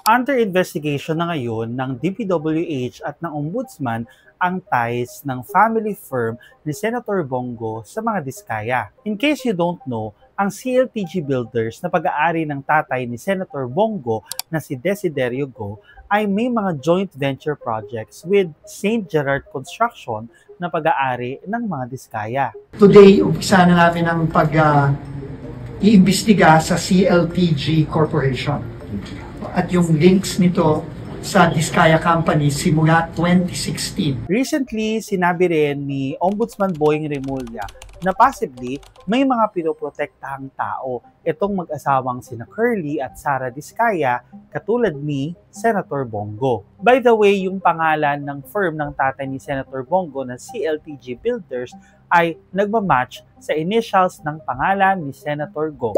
Under investigation na ngayon ng DPWH at ng Ombudsman ang ties ng family firm ni Senator Bongo sa mga diskaya. In case you don't know, ang CLTG Builders na pag-aari ng tatay ni Senator Bongo na si Desiderio Go ay may mga joint venture projects with St. Gerard Construction na pag-aari ng mga diskaya. Today, umpisa na namin ang pag-iimbestiga sa CLTG Corporation. At yung links nito sa Diskaya Company simula 2016. Recently, sinabi rin ni Ombudsman Boying Remulla na possibly may mga pinoprotektahang tao itong mag-asawang sina Curly at Sara Diskaya katulad ni Senator Bongo. By the way, yung pangalan ng firm ng tatay ni Senator Bongo na CLTG Builders ay nagmamatch sa initials ng pangalan ni Senator Go,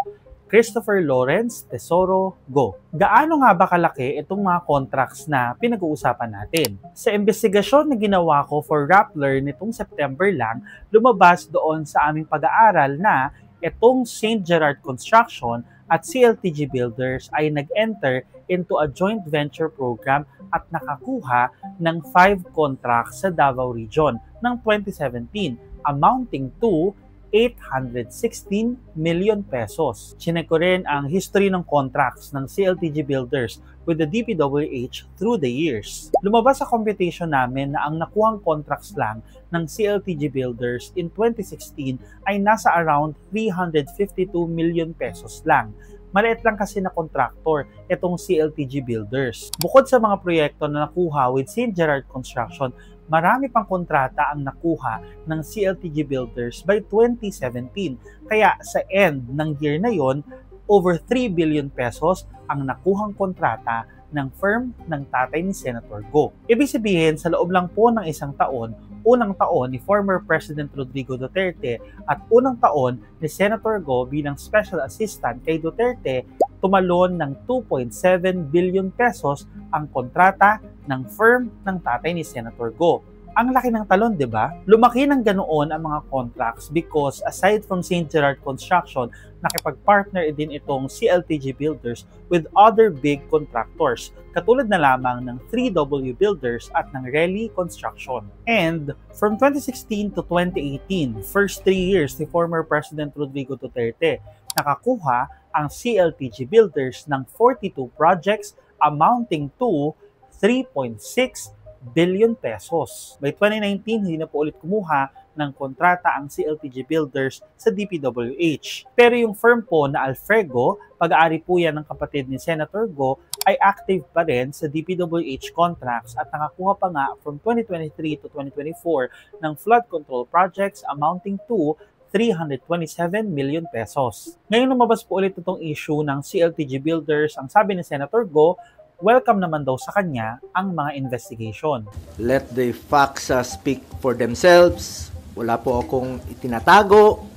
Christopher Lawrence Tesoro Go. Gaano nga ba kalaki itong mga contracts na pinag-uusapan natin? Sa investigasyon na ginawa ko for Rappler nitong September lang, lumabas doon sa aming pag-aaral na itong St. Gerard Construction at CLTG Builders ay nag-enter into a joint venture program at nakakuha ng 5 contracts sa Davao Region ng 2017 amounting to 816 million pesos. Chinek ko rin ang history ng contracts ng CLTG Builders with the DPWH through the years. Lumabas sa computation namin na ang nakuhang contracts lang ng CLTG Builders in 2016 ay nasa around 352 million pesos lang. Maliit lang kasi na contractor itong CLTG Builders. Bukod sa mga proyekto na nakuha with St. Gerard Construction, marami pang kontrata ang nakuha ng CLTG Builders by 2017. Kaya sa end ng year na yon, over 3 billion pesos ang nakuhang kontrata ng firm ng tatay ni Senator Go. Ibig sabihin, sa loob lang po ng isang taon, unang taon ni former President Rodrigo Duterte at unang taon ni Senator Go bilang Special Assistant kay Duterte, tumalon ng 2.7 billion pesos ang kontrata ng firm ng tatay ni Senator Go. Ang laki ng talon, di ba? Lumaki ng ganoon ang mga contracts because aside from St. Gerard Construction, nakipag-partner din itong CLTG Builders with other big contractors, katulad na lamang ng 3W Builders at ng Relly Construction. And from 2016 to 2018, first 3 years ni former President Rodrigo Duterte, nakakuha ang CLTG Builders ng 42 projects amounting to 3.6 billion pesos. By 2019, hindi na po ulit kumuha ng kontrata ang CLTG Builders sa DPWH. Pero yung firm po na Alfrego, pag-aari po yan ng kapatid ni Senator Go, ay active pa rin sa DPWH contracts at nakakuha pa nga from 2023 to 2024 ng flood control projects amounting to 327 million pesos. Ngayon lumabas po ulit itong issue ng CLTG Builders. Ang sabi ni Senator Go, welcome naman daw sa kanya ang mga investigation. Let the facts speak for themselves. Wala po akong itinatago.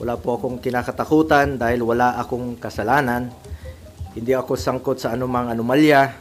Wala po akong kinakatakutan dahil wala akong kasalanan. Hindi ako sangkot sa anumang anomalya.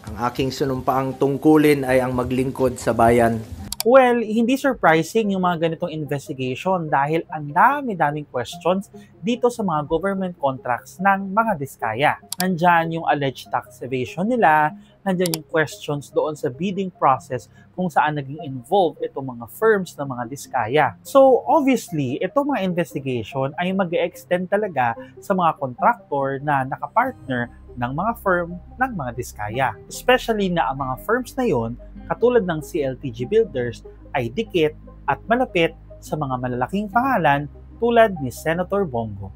Ang aking sinumpaang tungkulin ay ang maglingkod sa bayan. Well, hindi surprising yung mga ganitong investigation dahil ang dami-daming questions dito sa mga government contracts ng mga diskaya. Nandyan yung alleged tax evasion nila, nandyan yung questions doon sa bidding process kung saan naging involved itong mga firms ng mga diskaya. So, obviously, itong mga investigation ay mag-extend talaga sa mga contractor na nakapartner ng mga firm ng mga diskaya. Especially na ang mga firms na yon, katulad ng CLTG Builders, ay dikit at malapit sa mga malalaking pangalan tulad ni Senator Bongo.